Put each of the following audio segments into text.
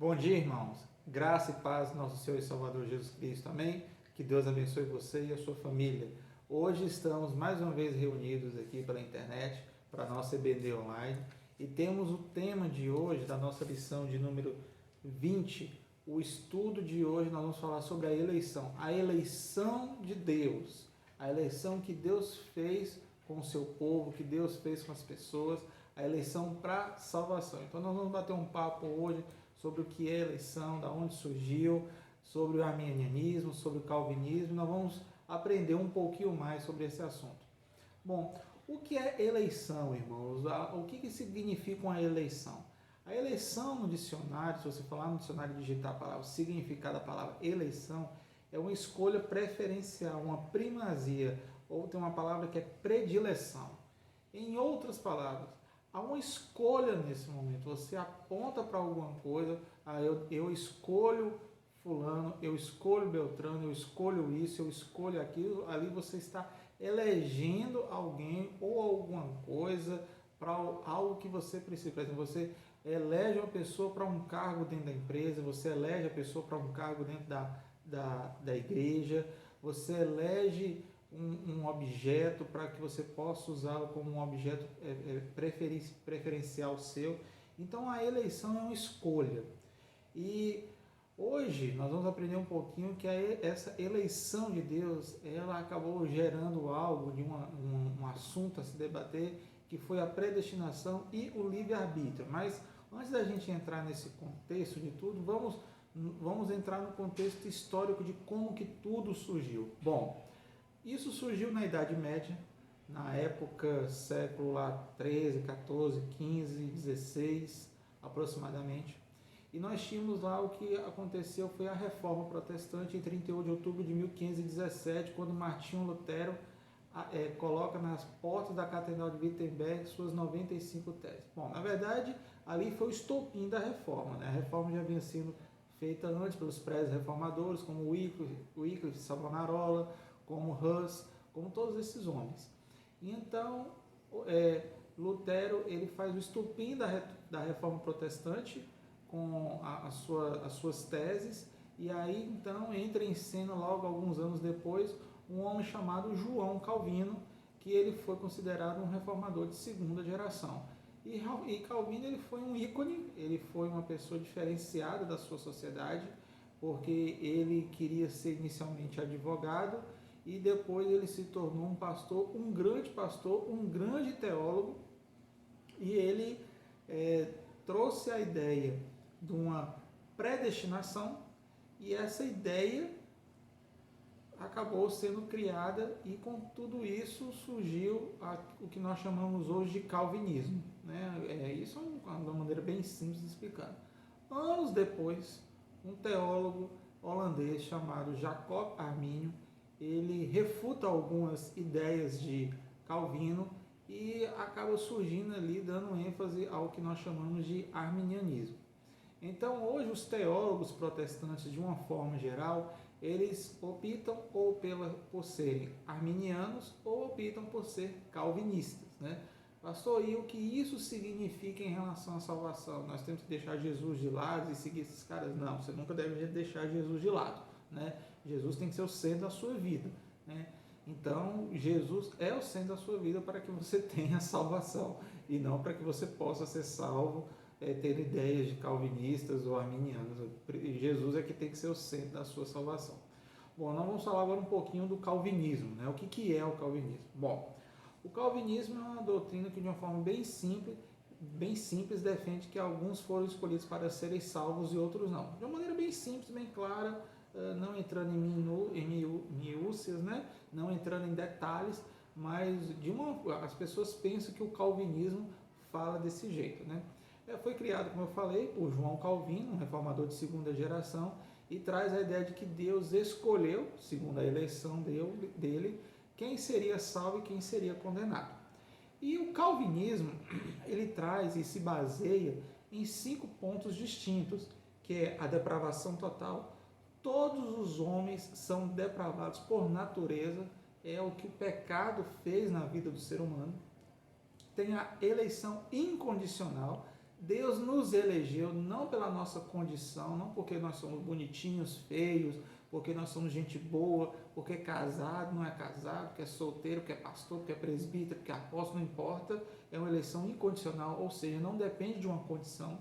Bom dia, irmãos. Graça e paz, nosso Senhor e Salvador Jesus Cristo. Amém? Que Deus abençoe você e a sua família. Hoje estamos mais uma vez reunidos aqui pela internet para a nossa EBD Online e temos o tema de hoje, da nossa lição de número 20. O estudo de hoje nós vamos falar sobre a eleição de Deus, a eleição que Deus fez com o seu povo, que Deus fez com as pessoas, a eleição para salvação. Então nós vamos bater um papo hoje sobre o que é eleição, da onde surgiu, sobre o arminianismo, sobre o calvinismo. Nós vamos aprender um pouquinho mais sobre esse assunto. Bom, o que é eleição, irmãos? O que significa uma eleição? A eleição no dicionário, se você falar no dicionário digitar a palavra, o significado da palavra eleição, é uma escolha preferencial, uma primazia, ou tem uma palavra que é predileção. Em outras palavras, há uma escolha nesse momento. Você aponta para alguma coisa, eu escolho fulano, eu escolho Beltrano, eu escolho isso, eu escolho aquilo. Ali você está elegendo alguém ou alguma coisa para algo que você precisa. Por exemplo, você elege uma pessoa para um cargo dentro da empresa, você elege a pessoa para um cargo dentro da igreja, você elege um objeto para que você possa usá-lo como um objeto preferencial seu. Então a eleição é uma escolha. E hoje nós vamos aprender um pouquinho que essa eleição de Deus, ela acabou gerando algo de um assunto a se debater, que foi a predestinação e o livre-arbítrio. Mas antes da gente entrar nesse contexto de tudo, vamos entrar no contexto histórico de como que tudo surgiu. Bom, isso surgiu na Idade Média, na época século lá 13, 14, 15, 16 aproximadamente. E nós tínhamos lá o que aconteceu foi a Reforma Protestante em 31 de outubro de 1517, quando Martinho Lutero coloca nas portas da Catedral de Wittenberg suas 95 teses. Bom, na verdade, ali foi o estopim da Reforma, né? A Reforma já havia sido feita antes pelos pré-reformadores, como Wycliffe, Savonarola, como Hus, como todos esses homens. E então, Lutero ele faz o estopim da Reforma Protestante com as suas teses, e aí então entra em cena logo alguns anos depois um homem chamado João Calvino, que ele foi considerado um reformador de segunda geração. E Calvino ele foi um ícone, ele foi uma pessoa diferenciada da sua sociedade, porque ele queria ser inicialmente advogado e depois ele se tornou um pastor, um grande teólogo, e ele trouxe a ideia de uma predestinação, e essa ideia acabou sendo criada, e com tudo isso surgiu o que nós chamamos hoje de calvinismo, né? Isso é uma maneira bem simples de explicar. Anos depois, um teólogo holandês chamado Jacob Arminio, ele refuta algumas ideias de Calvino e acaba surgindo ali, dando ênfase ao que nós chamamos de arminianismo. Então, hoje, os teólogos protestantes, de uma forma geral, eles optam por serem arminianos ou optam por ser calvinistas, né? Pastor, e o que isso significa em relação à salvação? Nós temos que deixar Jesus de lado e seguir esses caras? Não, você nunca deve deixar Jesus de lado, né? Jesus tem que ser o centro da sua vida, né? Então, Jesus é o centro da sua vida para que você tenha salvação, e não para que você possa ser salvo ter ideias de calvinistas ou arminianos. Jesus é que tem que ser o centro da sua salvação. Bom, nós vamos falar agora um pouquinho do calvinismo, né? O que é o calvinismo? Bom, o calvinismo é uma doutrina que, de uma forma bem simples, defende que alguns foram escolhidos para serem salvos e outros não. De uma maneira bem simples, bem clara, não entrando em minúcias, né? Não entrando em detalhes, mas as pessoas pensam que o calvinismo fala desse jeito, né? Foi criado, como eu falei, por João Calvino, um reformador de segunda geração, e traz a ideia de que Deus escolheu, segundo a eleição dele, quem seria salvo e quem seria condenado. E o calvinismo, ele traz e se baseia em 5 pontos distintos, que é a depravação total. Todos os homens são depravados por natureza, é o que o pecado fez na vida do ser humano. Tem a eleição incondicional. Deus nos elegeu não pela nossa condição, não porque nós somos bonitinhos, feios, porque nós somos gente boa, porque é casado, não é casado, porque é solteiro, porque é pastor, porque é presbítero, porque é apóstolo, não importa. É uma eleição incondicional, ou seja, não depende de uma condição.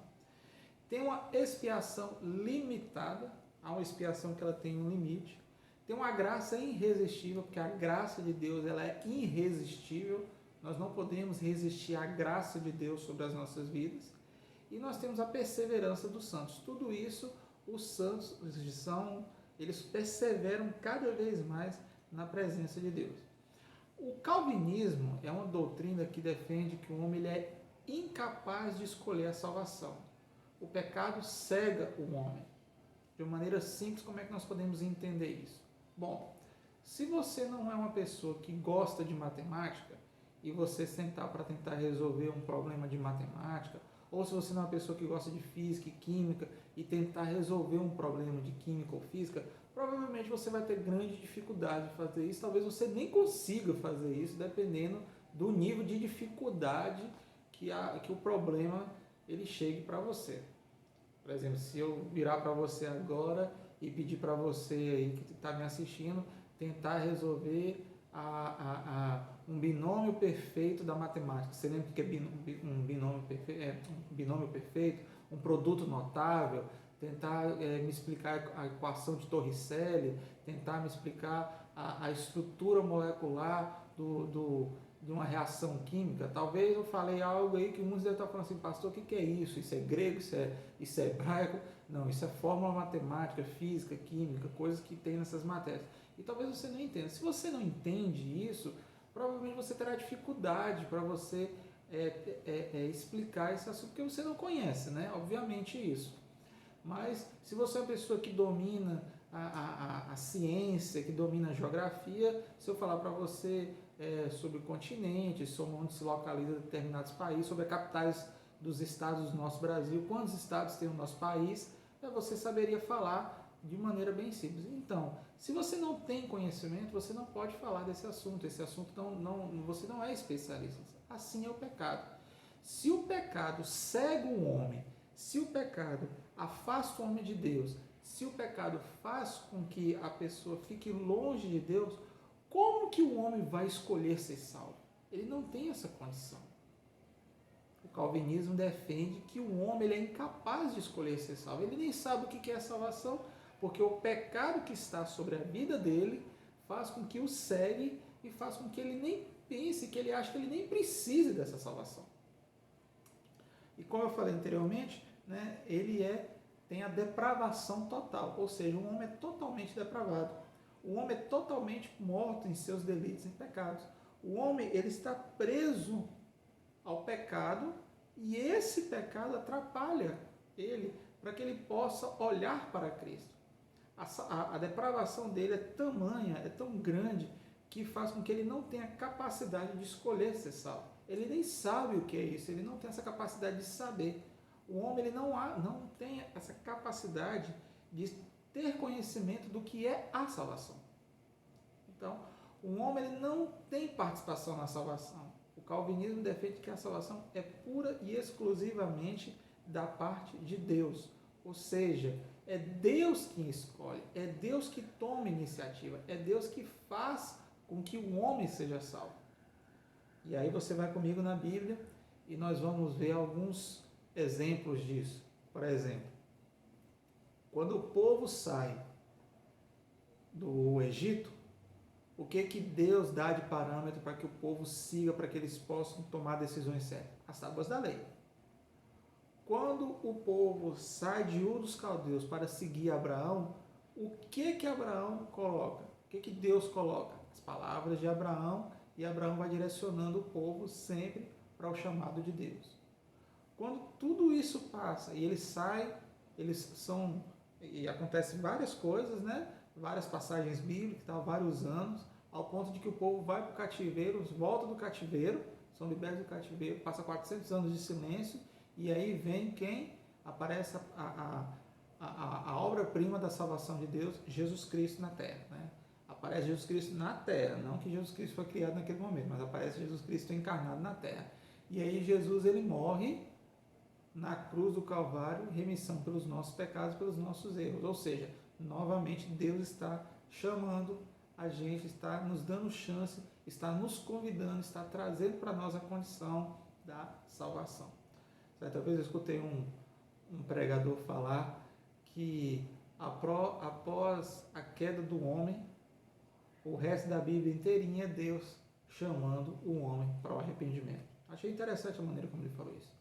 Tem uma expiação limitada, há uma expiação que ela tem um limite. Tem uma graça irresistível, porque a graça de Deus ela é irresistível. Nós não podemos resistir à graça de Deus sobre as nossas vidas. E nós temos a perseverança dos santos. Tudo isso, os santos eles perseveram cada vez mais na presença de Deus. O calvinismo é uma doutrina que defende que o homem ele é incapaz de escolher a salvação. O pecado cega o homem. De uma maneira simples, como é que nós podemos entender isso? Bom, se você não é uma pessoa que gosta de matemática e você sentar para tentar resolver um problema de matemática, ou se você não é uma pessoa que gosta de física e química e tentar resolver um problema de química ou física, provavelmente você vai ter grande dificuldade de fazer isso. Talvez você nem consiga fazer isso, dependendo do nível de dificuldade que o problema ele chegue para você. Por exemplo, se eu virar para você agora e pedir para você aí que está me assistindo tentar resolver um binômio perfeito da matemática. Você lembra o que é um binômio perfeito? Um produto notável? Tentar me explicar a equação de Torricelli, tentar me explicar a estrutura molecular de uma reação química. Talvez eu falei algo aí que muitos devem estar falando assim, pastor, o que é isso? Isso é grego? Isso é hebraico? Não, isso é fórmula matemática, física, química, coisas que tem nessas matérias. E talvez você não entenda. Se você não entende isso, provavelmente você terá dificuldade para você explicar esse assunto, porque você não conhece, né? Obviamente isso. Mas se você é uma pessoa que domina a ciência, que domina a geografia, se eu falar para você sobre continentes, sobre onde se localiza determinados países, sobre as capitais dos estados do nosso Brasil, quantos estados tem o nosso país, você saberia falar de maneira bem simples. Então, se você não tem conhecimento, você não pode falar desse assunto. Esse assunto você não é especialista. Assim é o pecado. Se o pecado cega o homem, se o pecado afasta o homem de Deus, se o pecado faz com que a pessoa fique longe de Deus, como que o homem vai escolher ser salvo? Ele não tem essa condição. O calvinismo defende que o homem ele é incapaz de escolher ser salvo. Ele nem sabe o que é salvação, porque o pecado que está sobre a vida dele faz com que o cegue e faz com que ele nem pense, que ele ache que ele nem precise dessa salvação. E como eu falei anteriormente, né, ele tem a depravação total, ou seja, o homem é totalmente depravado. O homem é totalmente morto em seus delitos e pecados. O homem ele está preso ao pecado e esse pecado atrapalha ele para que ele possa olhar para Cristo. A depravação dele é tamanha, é tão grande, que faz com que ele não tenha capacidade de escolher ser salvo. Ele nem sabe o que é isso, ele não tem essa capacidade de saber. O homem ele não tem essa capacidade de ter conhecimento do que é a salvação. Então, o homem ele não tem participação na salvação. O calvinismo defende que a salvação é pura e exclusivamente da parte de Deus. Ou seja, é Deus quem escolhe, é Deus que toma iniciativa, é Deus que faz com que o homem seja salvo. E aí você vai comigo na Bíblia e nós vamos ver alguns exemplos disso. Por exemplo, quando o povo sai do Egito, o que Deus dá de parâmetro para que o povo siga, para que eles possam tomar decisões certas? As tábuas da lei. Quando o povo sai de Ur dos Caldeus para seguir Abraão, o que Abraão coloca? O que Deus coloca? As palavras de Abraão, e Abraão vai direcionando o povo sempre para o chamado de Deus. Quando tudo isso passa e eles saem, e acontecem várias coisas, né? Várias passagens bíblicas, vários anos, ao ponto de que o povo vai para o cativeiro, volta do cativeiro, são libertos do cativeiro, passa 400 anos de silêncio, e aí vem quem? Aparece a obra-prima da salvação de Deus, Jesus Cristo na Terra. Né? Aparece Jesus Cristo na Terra, não que Jesus Cristo foi criado naquele momento, mas aparece Jesus Cristo encarnado na Terra. E aí Jesus ele morre na cruz do Calvário, remissão pelos nossos pecados, pelos nossos erros. Ou seja, novamente Deus está chamando a gente, está nos dando chance, está nos convidando, está trazendo para nós a condição da salvação. Certa vez eu escutei um pregador falar que após a queda do homem, o resto da Bíblia inteirinha é Deus chamando o homem para o arrependimento. Achei interessante a maneira como ele falou isso.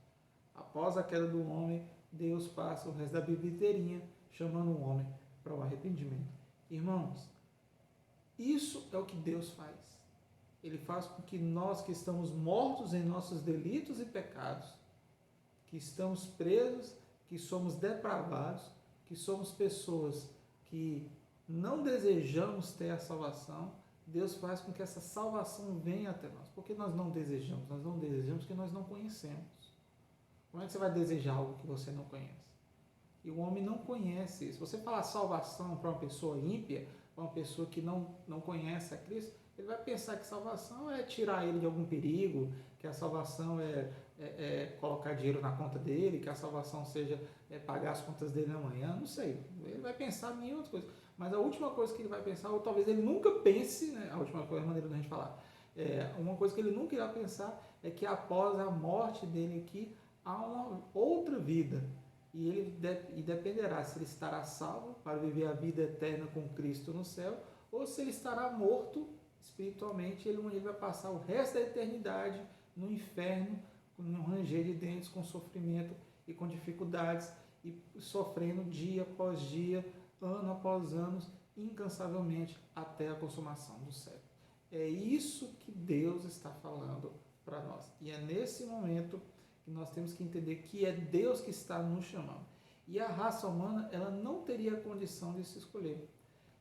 Após a queda do homem, Deus passa o resto da Bíblia inteirinha chamando o homem para o arrependimento. Irmãos, isso é o que Deus faz. Ele faz com que nós que estamos mortos em nossos delitos e pecados, que estamos presos, que somos depravados, que somos pessoas que não desejamos ter a salvação, Deus faz com que essa salvação venha até nós. Por que nós não desejamos? Nós não desejamos porque nós não conhecemos. Como é que você vai desejar algo que você não conhece? E o homem não conhece isso. Você falar salvação para uma pessoa ímpia, para uma pessoa que não conhece a Cristo, ele vai pensar que salvação é tirar ele de algum perigo, que a salvação é colocar dinheiro na conta dele, que a salvação seja pagar as contas dele amanhã, não sei. Ele vai pensar em outras coisas. Mas a última coisa que ele vai pensar, ou talvez ele nunca pense, né, a última coisa, a maneira da gente falar, uma coisa que ele nunca irá pensar é que após a morte dele aqui, há uma outra vida. E ele dependerá se ele estará salvo para viver a vida eterna com Cristo no céu, ou se ele estará morto espiritualmente, onde ele vai passar o resto da eternidade no inferno, com um ranger de dentes, com sofrimento e com dificuldades, e sofrendo dia após dia, ano após ano, incansavelmente, até a consumação do século. É isso que Deus está falando para nós. E é nesse momento que nós temos que entender que é Deus que está nos chamando. E a raça humana, ela não teria condição de se escolher.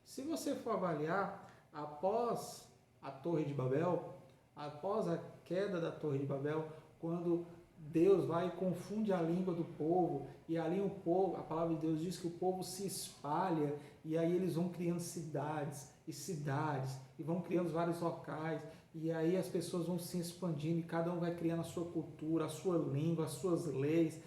Se você for avaliar, após a Torre de Babel, após a queda da Torre de Babel, quando Deus vai e confunde a língua do povo, e ali o povo, a palavra de Deus diz que o povo se espalha, e aí eles vão criando cidades, e vão criando vários locais, e aí as pessoas vão se expandindo, e cada um vai criando a sua cultura, a sua língua, as suas leis,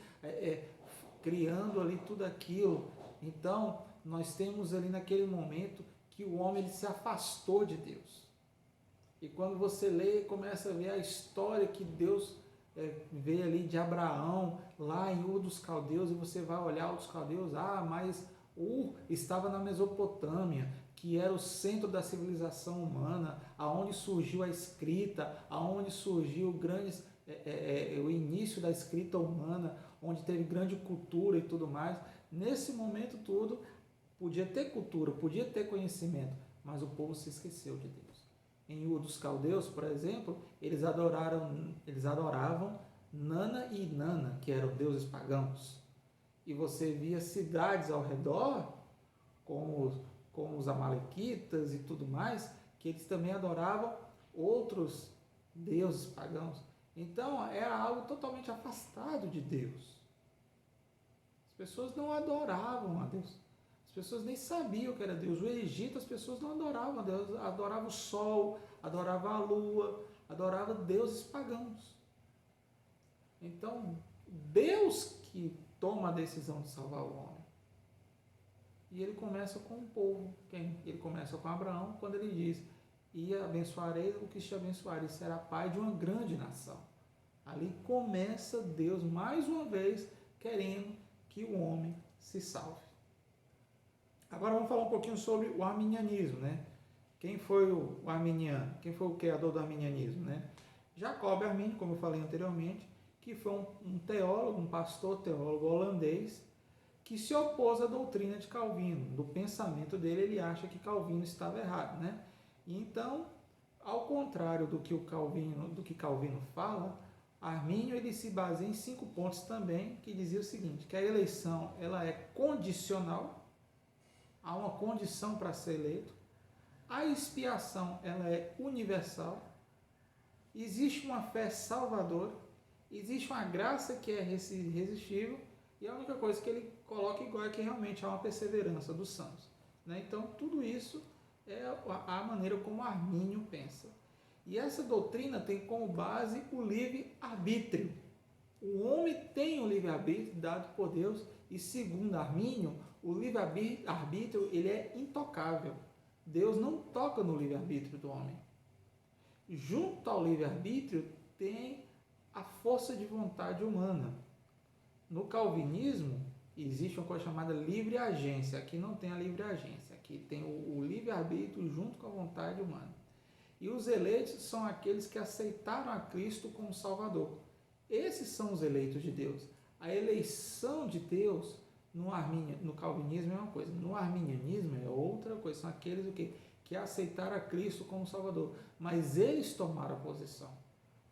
criando ali tudo aquilo. Então, nós temos ali naquele momento que o homem ele se afastou de Deus. E quando você lê e começa a ver a história que Deus vê ali de Abraão, lá em Ur dos Caldeus, e você vai olhar Ur dos Caldeus, mas Ur estava na Mesopotâmia, que era o centro da civilização humana, aonde surgiu a escrita, aonde surgiu o início da escrita humana, onde teve grande cultura e tudo mais. Nesse momento tudo, podia ter cultura, podia ter conhecimento, mas o povo se esqueceu de Deus. Em Ur dos Caldeus, por exemplo, eles adoravam Nana e Inanna, que eram deuses pagãos. E você via cidades ao redor, como os amalequitas e tudo mais, que eles também adoravam outros deuses pagãos. Então, era algo totalmente afastado de Deus. As pessoas não adoravam a Deus. As pessoas nem sabiam o que era Deus. O Egito, as pessoas não adoravam a Deus, adoravam o sol, adoravam a lua, adoravam deuses pagãos. Então, Deus que toma a decisão de salvar o homem. E ele começa com o povo. Quem? Ele começa com Abraão, quando ele diz: e abençoarei o que te abençoar, e será pai de uma grande nação. Ali começa Deus, mais uma vez, querendo que o homem se salve. Agora vamos falar um pouquinho sobre o arminianismo, né? Quem foi o arminiano? Quem foi o criador do arminianismo, né? Jacob Arminio, como eu falei anteriormente, que foi um teólogo, um pastor teólogo holandês, que se opôs à doutrina de Calvino. Do pensamento dele, ele acha que Calvino estava errado, né? E então, ao contrário do que Calvino fala, Arminio ele se baseia em 5 pontos também, que dizia o seguinte: que a eleição ela é condicional, há uma condição para ser eleito, a expiação ela é universal, existe uma fé salvadora, existe uma graça que é irresistível, e a única coisa que ele coloca igual é que realmente há uma perseverança dos santos, né? Então, tudo isso é a maneira como Arminio pensa. E essa doutrina tem como base o livre-arbítrio. O homem tem o livre-arbítrio dado por Deus e, segundo Armínio, o livre-arbítrio ele é intocável. Deus não toca no livre-arbítrio do homem. Junto ao livre-arbítrio tem a força de vontade humana. No calvinismo existe uma coisa chamada livre agência. Aqui não tem a livre agência, aqui tem o livre-arbítrio junto com a vontade humana. E os eleitos são aqueles que aceitaram a Cristo como Salvador. Esses são os eleitos de Deus. A eleição de Deus no calvinismo é uma coisa, no arminianismo é outra coisa. São aqueles que aceitaram a Cristo como Salvador. Mas eles tomaram a posição.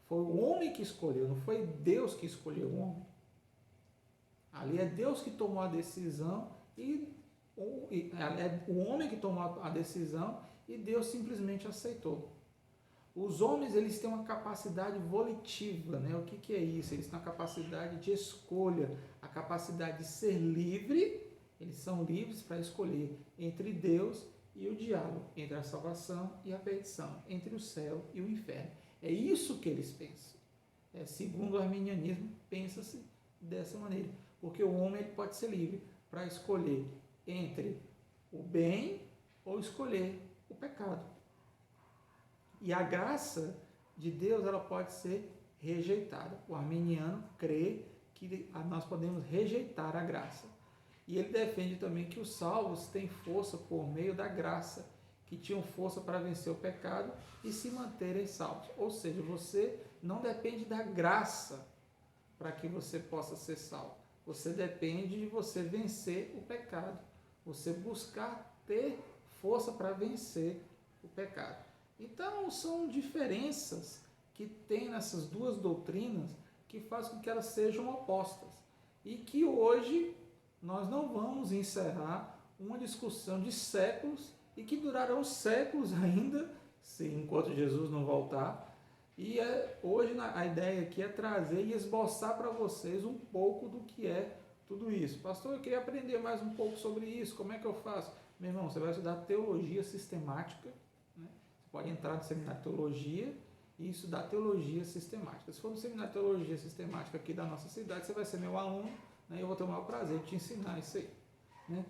Foi o homem que escolheu, não foi Deus que escolheu o homem. Ali é Deus que tomou a decisão é o homem que tomou a decisão e Deus simplesmente aceitou. Os homens, eles têm uma capacidade volitiva, né? O que é isso? Eles têm a capacidade de escolha, a capacidade de ser livre, eles são livres para escolher entre Deus e o diabo, entre a salvação e a perdição, entre o céu e o inferno. É isso que eles pensam. Segundo o arminianismo, pensa-se dessa maneira, porque o homem ele pode ser livre para escolher entre o bem ou escolher o pecado. E a graça de Deus ela pode ser rejeitada. O arminiano crê que nós podemos rejeitar a graça. E ele defende também que os salvos têm força por meio da graça, que tinham força para vencer o pecado e se manterem salvos. Ou seja, você não depende da graça para que você possa ser salvo. Você depende de você vencer o pecado. Você buscar ter força para vencer o pecado. Então, são diferenças que tem nessas duas doutrinas que fazem com que elas sejam opostas. E que hoje nós não vamos encerrar uma discussão de séculos e que durarão séculos ainda, enquanto Jesus não voltar. E hoje a ideia aqui é trazer e esboçar para vocês um pouco do que é tudo isso. Pastor, eu queria aprender mais um pouco sobre isso, como é que eu faço? Meu irmão, você vai estudar teologia sistemática, né? Você pode entrar no seminário de teologia e estudar teologia sistemática. Se for no seminário de teologia sistemática aqui da nossa cidade, você vai ser meu aluno, né? Eu vou ter o maior prazer de te ensinar isso aí, né?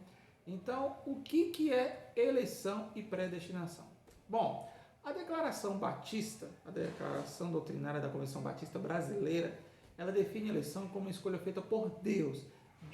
Então, o que é eleição e predestinação? Bom, a Declaração Batista, a Declaração Doutrinária da Convenção Batista Brasileira, ela define a eleição como uma escolha feita por Deus.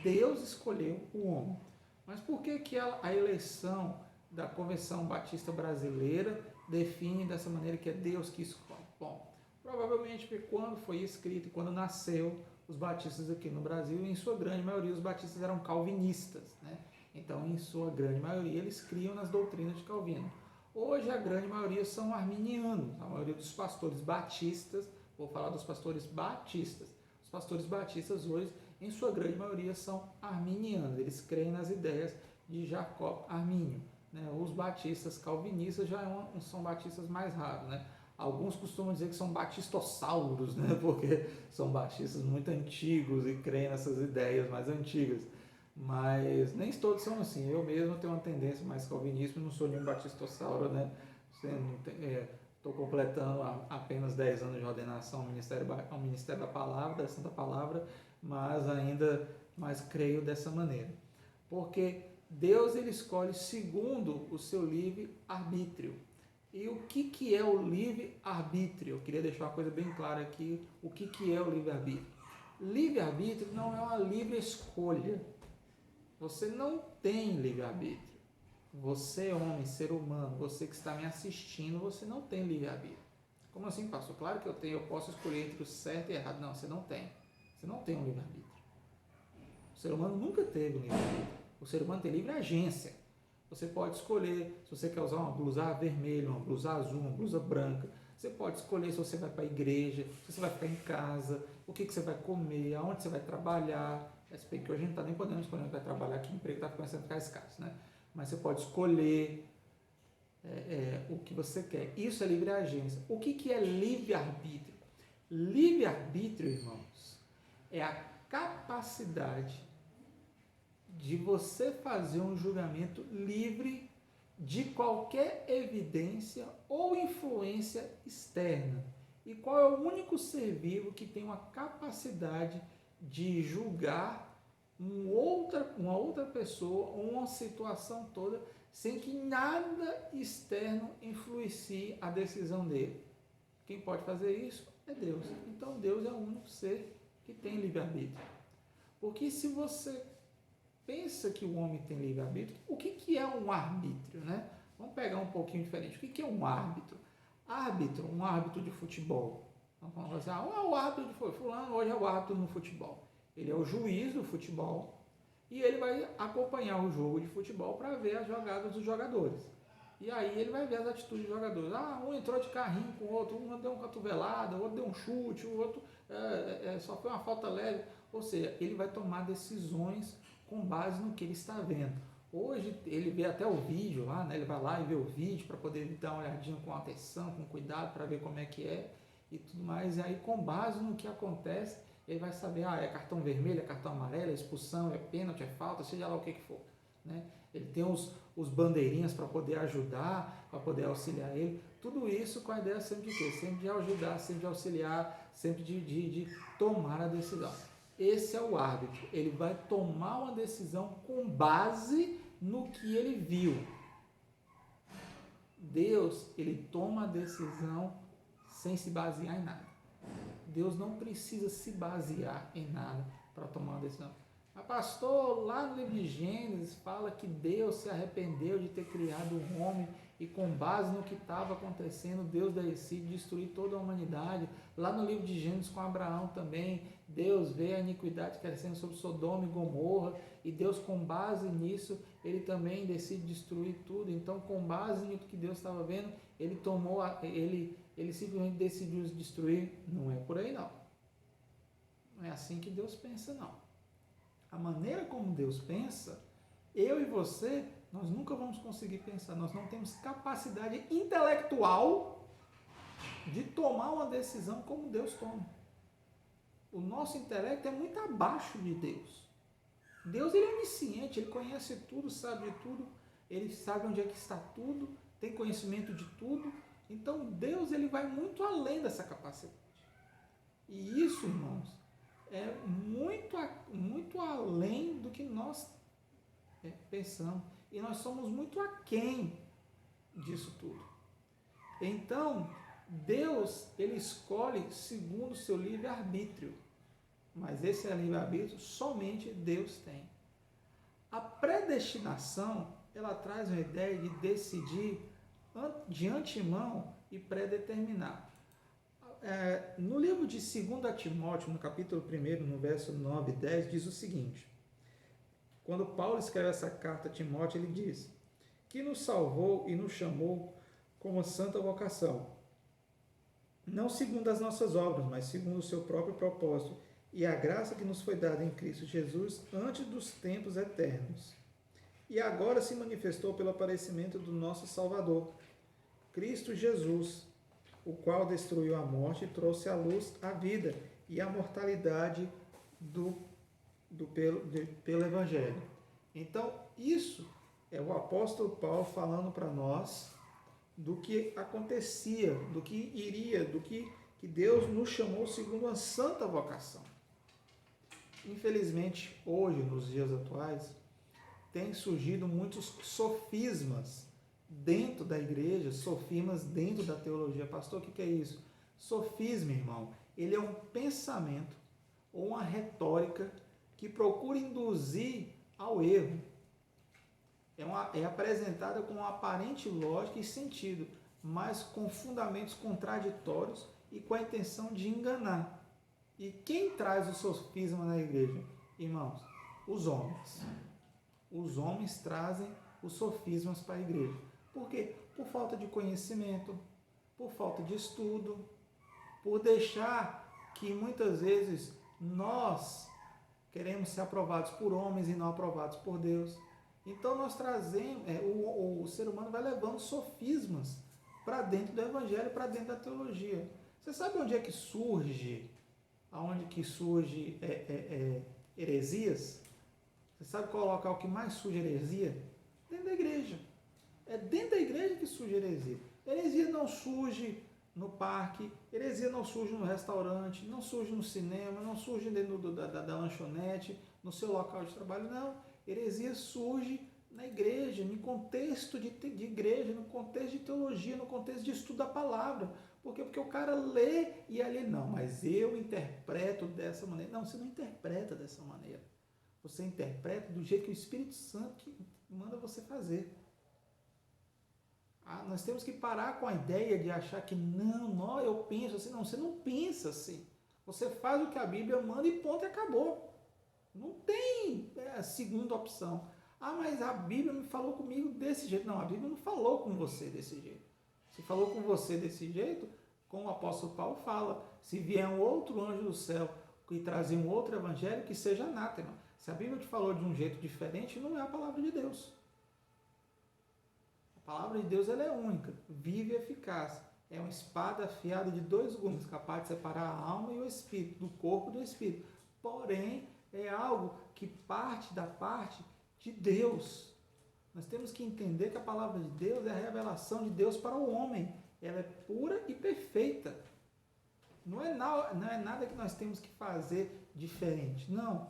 Deus escolheu o homem. Mas por que a eleição da Convenção Batista Brasileira define dessa maneira que é Deus que escolhe? Bom, provavelmente porque quando foi escrito e quando nasceu os batistas aqui no Brasil, em sua grande maioria os batistas eram calvinistas, né? Então, em sua grande maioria, eles criam nas doutrinas de Calvino. Hoje, a grande maioria são arminianos, a maioria dos pastores batistas, vou falar dos pastores batistas. Os pastores batistas hoje, em sua grande maioria, são arminianos, eles creem nas ideias de Jacob Armínio, né? Os batistas calvinistas já são batistas mais raros, né? Alguns costumam dizer que são batistossauros, né? Porque são batistas muito antigos e creem nessas ideias mais antigas. Mas nem todos são assim. Eu mesmo tenho uma tendência mais calvinista, não sou nenhum batistossauro, né? Estou completando apenas 10 anos de ordenação ao Ministério da Palavra, da Santa Palavra, mas ainda mais creio dessa maneira. Porque Deus ele escolhe segundo o seu livre-arbítrio. E o que é o livre-arbítrio? Eu queria deixar uma coisa bem clara aqui, o que é o livre-arbítrio. Livre-arbítrio não é uma livre escolha. Você não tem livre-arbítrio. Você, homem, ser humano, você que está me assistindo, você não tem livre-arbítrio. Como assim, pastor? Claro que eu tenho, eu posso escolher entre o certo e o errado. Não, você não tem. Você não tem um livre-arbítrio. O ser humano nunca teve um livre-arbítrio. O ser humano tem livre agência. Você pode escolher se você quer usar uma blusa vermelha, uma blusa azul, uma blusa branca. Você pode escolher se você vai para a igreja, se você vai ficar em casa, o que você vai comer, aonde você vai trabalhar. Se bem que hoje a gente não está nem podendo escolher onde vai trabalhar, que o emprego está começando a ficar escasso, né? Mas você pode escolher o que você quer. Isso é livre agência. O que é livre-arbítrio? Livre-arbítrio, irmãos, é a capacidade de você fazer um julgamento livre de qualquer evidência ou influência externa. E qual é o único ser vivo que tem uma capacidade de julgar uma outra pessoa, uma situação toda, sem que nada externo influencie a decisão dele? Quem pode fazer isso é Deus. Então Deus é o único ser que tem livre-arbítrio. Porque se você pensa que o homem tem livre-arbítrio, o que é um arbítrio, né? Vamos pegar um pouquinho diferente. O que é um árbitro? Árbitro, um árbitro de futebol. Vamos falar assim, o árbitro de fulano hoje é o árbitro no futebol. Ele é o juiz do futebol e ele vai acompanhar o jogo de futebol para ver as jogadas dos jogadores. E aí ele vai ver as atitudes dos jogadores. Um entrou de carrinho com o outro, um deu uma cotovelada, o outro deu um chute, o outro só foi uma falta leve. Ou seja, ele vai tomar decisões com base no que ele está vendo. Hoje ele vê até o vídeo lá, né? Ele vai lá e vê o vídeo para poder dar uma olhadinha com atenção, com cuidado, para ver como é que é e tudo mais. E aí, com base no que acontece, ele vai saber, é cartão vermelho, é cartão amarelo, é expulsão, é pênalti, é falta, seja lá o que for, né? Ele tem os bandeirinhas para poder ajudar, para poder auxiliar ele. Tudo isso com a ideia sempre de quê? Sempre de ajudar, sempre de auxiliar, sempre de tomar a decisão. Esse é o árbitro. Ele vai tomar uma decisão com base no que ele viu. Deus, ele toma a decisão sem se basear em nada. Deus não precisa se basear em nada para tomar uma decisão. Mas pastor, lá no livro de Gênesis fala que Deus se arrependeu de ter criado o homem e com base no que estava acontecendo, Deus decide destruir toda a humanidade. Lá no livro de Gênesis com Abraão também, Deus vê a iniquidade crescendo sobre Sodoma e Gomorra e Deus, com base nisso, ele também decide destruir tudo. Então, com base no que Deus estava vendo, ele simplesmente decidiu destruir. Não é por aí não. Não é assim que Deus pensa não. A maneira como Deus pensa, eu e você, nós nunca vamos conseguir pensar. Nós não temos capacidade intelectual de tomar uma decisão como Deus toma. O nosso intelecto é muito abaixo de Deus. Deus, ele é onisciente, ele conhece tudo, sabe de tudo, ele sabe onde é que está tudo, tem conhecimento de tudo. Então Deus, ele vai muito além dessa capacidade. E isso, irmãos, é muito além do que nós pensamos. E nós somos muito aquém disso tudo. Então, Deus, ele escolhe segundo o seu livre-arbítrio. Mas esse livre-arbítrio somente Deus tem. A predestinação, ela traz uma ideia de decidir de antemão e predeterminar. No livro de 2 Timóteo, no capítulo 1, no verso 9 e 10, diz o seguinte: quando Paulo escreve essa carta a Timóteo, ele diz que nos salvou e nos chamou com uma santa vocação, não segundo as nossas obras, mas segundo o seu próprio propósito e a graça que nos foi dada em Cristo Jesus antes dos tempos eternos. E agora se manifestou pelo aparecimento do nosso Salvador, Cristo Jesus, o qual destruiu a morte e trouxe à luz a vida e a mortalidade pelo Evangelho. Então, isso é o apóstolo Paulo falando para nós do que acontecia, do que iria, do que Deus nos chamou segundo uma santa vocação. Infelizmente, hoje, nos dias atuais, tem surgido muitos sofismas dentro da igreja, sofismas dentro da teologia. Pastor, o que é isso? Sofisma, irmão, ele é um pensamento ou uma retórica que procura induzir ao erro. É apresentada com aparente lógica e sentido, mas com fundamentos contraditórios e com a intenção de enganar. E quem traz o sofisma na igreja? Irmãos, os homens. Os homens trazem os sofismas para a igreja. Por quê? Por falta de conhecimento, por falta de estudo, por deixar que muitas vezes nós queremos ser aprovados por homens e não aprovados por Deus. Então nós trazemos, o ser humano vai levando sofismas para dentro do evangelho, para dentro da teologia. Você sabe onde é que surge? Aonde que surge heresias? Você sabe qual é o local que mais surge heresia? Dentro da igreja. É dentro da igreja que surge heresia. Heresia não surge no parque, heresia não surge no restaurante, não surge no cinema, não surge dentro da lanchonete, no seu local de trabalho, não. Heresia surge na igreja, no contexto de igreja, no contexto de teologia, no contexto de estudo da palavra. Por quê? Porque o cara lê e ali, não, mas eu interpreto dessa maneira. Não, você não interpreta dessa maneira. Você interpreta do jeito que o Espírito Santo manda você fazer. Nós temos que parar com a ideia de achar que não, eu penso assim. Não, você não pensa assim. Você faz o que a Bíblia manda e ponto, e acabou. Não tem segunda opção. Mas a Bíblia me falou comigo desse jeito. Não, a Bíblia não falou com você desse jeito. Se falou com você desse jeito, como o apóstolo Paulo fala, se vier um outro anjo do céu e trazer um outro evangelho, que seja anátema. Se a Bíblia te falou de um jeito diferente, não é a palavra de Deus. A palavra de Deus ela é única, viva e eficaz. É uma espada afiada de 2 gumes, capaz de separar a alma e o espírito, do corpo e do espírito. Porém, é algo que parte da parte de Deus. Nós temos que entender que a palavra de Deus é a revelação de Deus para o homem. Ela é pura e perfeita. Não é nada que nós temos que fazer diferente. Não.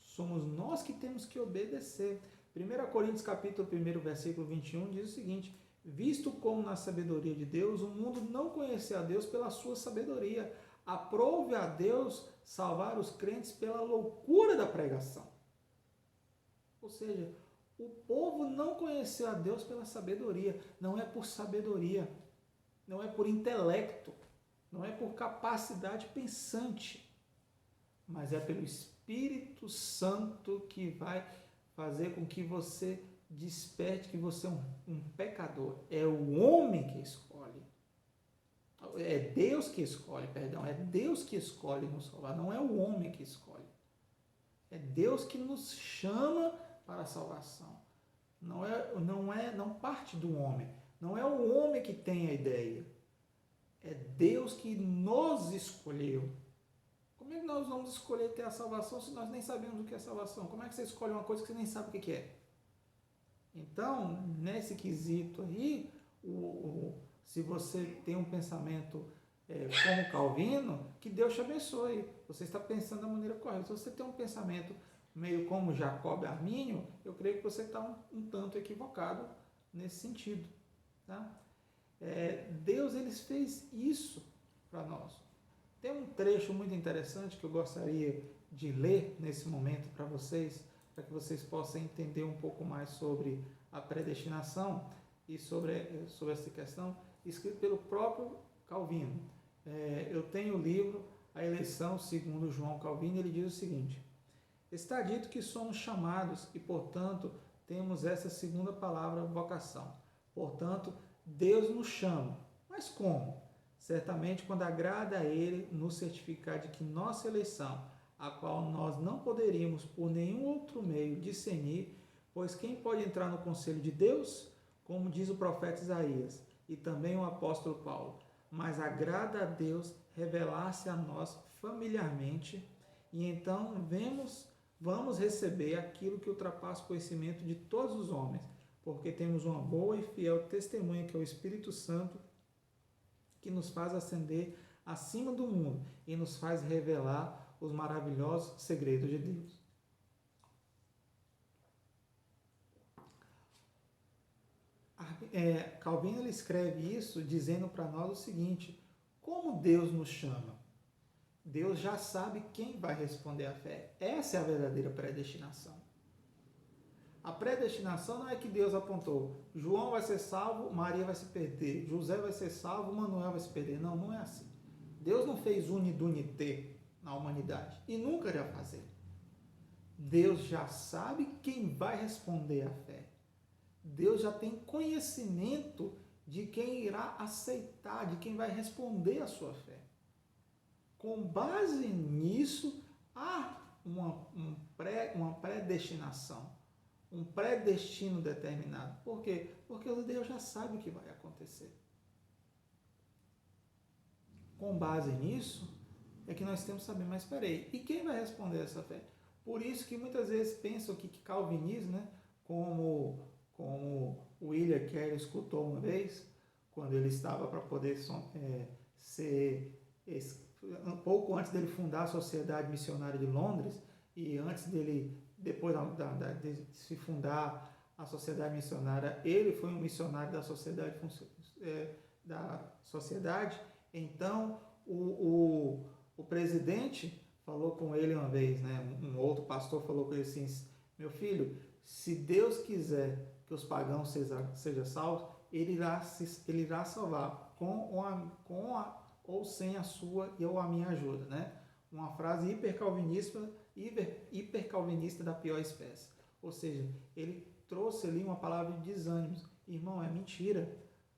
Somos nós que temos que obedecer. 1 Coríntios capítulo 1, versículo 21 diz o seguinte: visto como na sabedoria de Deus, o mundo não conheceu a Deus pela sua sabedoria, aprove a Deus salvar os crentes pela loucura da pregação. Ou seja, o povo não conheceu a Deus pela sabedoria. Não é por sabedoria, não é por intelecto, não é por capacidade pensante, mas é pelo Espírito Santo que vai fazer com que você desperte que você é um pecador. É o homem que escolhe. É Deus que escolhe, perdão. É Deus que escolhe nos salvar, não é o homem que escolhe. É Deus que nos chama para a salvação. Não parte do homem. Não é o homem que tem a ideia. É Deus que nos escolheu. Como é que nós vamos escolher ter a salvação se nós nem sabemos o que é salvação? Como é que você escolhe uma coisa que você nem sabe o que é? Então, nesse quesito aí, se você tem um pensamento como Calvino, que Deus te abençoe. Você está pensando da maneira correta. Se você tem um pensamento meio como Jacob Armínio, eu creio que você está um tanto equivocado nesse sentido. Tá? Deus ele fez isso para nós. Tem um trecho muito interessante que eu gostaria de ler nesse momento para vocês, para que vocês possam entender um pouco mais sobre a predestinação e sobre essa questão, escrito pelo próprio Calvino. Eu tenho o livro A Eleição segundo João Calvino, ele diz o seguinte: está dito que somos chamados e, portanto, temos essa segunda palavra, vocação. Portanto, Deus nos chama. Mas como? Certamente quando agrada a Ele nos certificar de que nossa eleição, a qual nós não poderíamos por nenhum outro meio discernir, pois quem pode entrar no conselho de Deus? Como diz o profeta Isaías e também o apóstolo Paulo. Mas agrada a Deus revelar-se a nós familiarmente, e então vamos receber aquilo que ultrapassa o conhecimento de todos os homens, porque temos uma boa e fiel testemunha, que é o Espírito Santo, que nos faz ascender acima do mundo e nos faz revelar os maravilhosos segredos de Deus. Calvino ele escreve isso dizendo para nós o seguinte: como Deus nos chama? Deus já sabe quem vai responder à fé. Essa é a verdadeira predestinação. A predestinação não é que Deus apontou: João vai ser salvo, Maria vai se perder, José vai ser salvo, Manuel vai se perder. Não, não é assim. Deus não fez unidunité na humanidade e nunca irá fazer. Deus já sabe quem vai responder à fé. Deus já tem conhecimento de quem irá aceitar, de quem vai responder à sua fé. Com base nisso, há uma predestinação, um predestino determinado. Por quê? Porque Deus já sabe o que vai acontecer. Com base nisso, é que nós temos que saber, mas espera aí, e quem vai responder essa fé? Por isso que muitas vezes pensam que calvinismo, né, como o William Carey escutou uma vez, quando ele estava para poder ser, um pouco antes dele fundar a Sociedade Missionária de Londres, e antes dele, depois de se fundar a Sociedade Missionária, ele foi um missionário da sociedade. Então, o presidente falou com ele uma vez, né? Um outro pastor falou com ele assim: meu filho, se Deus quiser que os pagãos sejam salvos, ele irá salvar ou sem a sua ou a minha ajuda, né? Uma frase hipercalvinista da pior espécie. Ou seja, ele trouxe ali uma palavra de desânimo. Irmão, é mentira.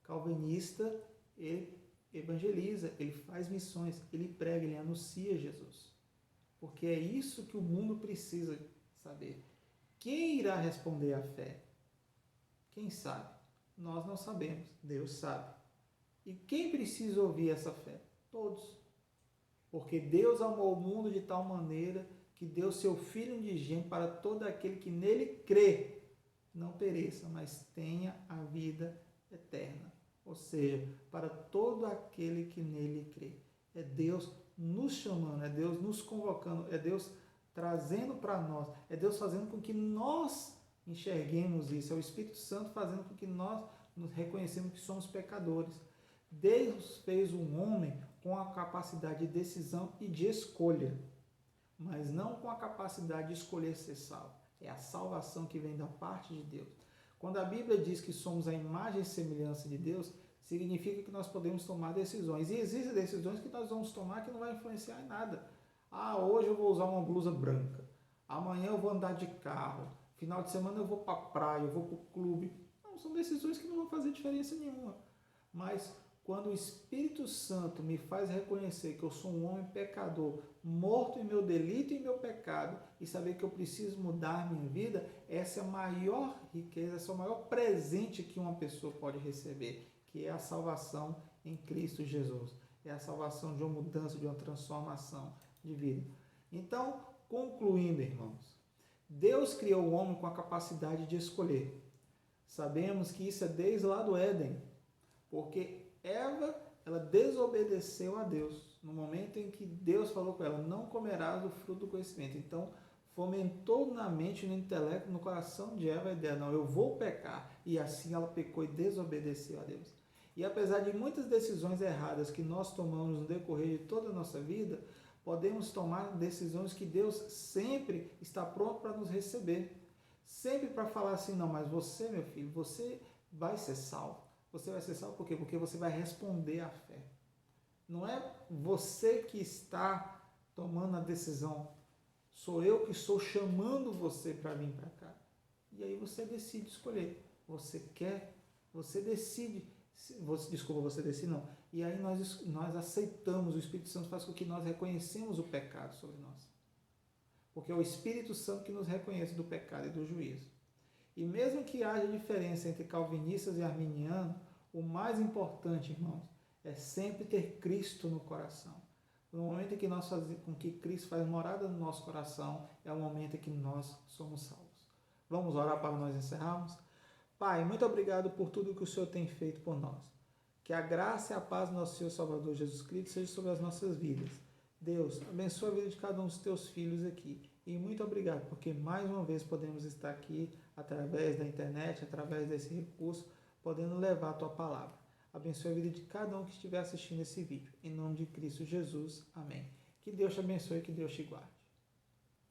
Calvinista, ele evangeliza, ele faz missões, ele prega, ele anuncia Jesus. Porque é isso que o mundo precisa saber. Quem irá responder à fé? Quem sabe? Nós não sabemos, Deus sabe. E quem precisa ouvir essa fé? Todos. Porque Deus amou o mundo de tal maneira que deu seu Filho unigênito para todo aquele que nele crê, não pereça, mas tenha a vida eterna. Ou seja, para todo aquele que nele crê. É Deus nos chamando, é Deus nos convocando, é Deus trazendo para nós, é Deus fazendo com que nós enxerguemos isso, é o Espírito Santo fazendo com que nós nos reconhecemos que somos pecadores. Deus fez um homem com a capacidade de decisão e de escolha, mas não com a capacidade de escolher ser salvo. É a salvação que vem da parte de Deus. Quando a Bíblia diz que somos a imagem e semelhança de Deus, significa que nós podemos tomar decisões. E existem decisões que nós vamos tomar que não vai influenciar em nada. Hoje eu vou usar uma blusa branca. Amanhã eu vou andar de carro. Final de semana eu vou para a praia, eu vou para o clube. Não, são decisões que não vão fazer diferença nenhuma. Mas quando o Espírito Santo me faz reconhecer que eu sou um homem pecador, morto em meu delito e em meu pecado, e saber que eu preciso mudar minha vida, essa é a maior riqueza, esse é o maior presente que uma pessoa pode receber, que é a salvação em Cristo Jesus. É a salvação de uma mudança, de uma transformação de vida. Então, concluindo, irmãos, Deus criou o homem com a capacidade de escolher. Sabemos que isso é desde lá do Éden, porque Eva, ela desobedeceu a Deus no momento em que Deus falou com ela: não comerás do fruto do conhecimento. Então, fomentou na mente, no intelecto, no coração de Eva a ideia: não, eu vou pecar. E assim ela pecou e desobedeceu a Deus. E apesar de muitas decisões erradas que nós tomamos no decorrer de toda a nossa vida, podemos tomar decisões que Deus sempre está pronto para nos receber. Sempre para falar assim: não, mas você, meu filho, você vai ser salvo. Você vai ser salvo por quê? Porque você vai responder à fé. Não é você que está tomando a decisão. Sou eu que estou chamando você para vir para cá. E aí você decide escolher. Você decide. Você decide não. E aí nós aceitamos, o Espírito Santo faz com que nós reconhecemos o pecado sobre nós. Porque é o Espírito Santo que nos reconhece do pecado e do juízo. E mesmo que haja diferença entre calvinistas e arminianos, o mais importante, irmãos, é sempre ter Cristo no coração. No momento em que nós fazemos com que Cristo faz morada no nosso coração, é o momento em que nós somos salvos. Vamos orar para nós encerrarmos? Pai, muito obrigado por tudo que o Senhor tem feito por nós. Que a graça e a paz do nosso Senhor Salvador Jesus Cristo seja sobre as nossas vidas. Deus, abençoa a vida de cada um dos teus filhos aqui. E muito obrigado, porque mais uma vez podemos estar aqui através da internet, através desse recurso, podendo levar a tua palavra. Abençoe a vida de cada um que estiver assistindo esse vídeo. Em nome de Cristo Jesus. Amém. Que Deus te abençoe e que Deus te guarde.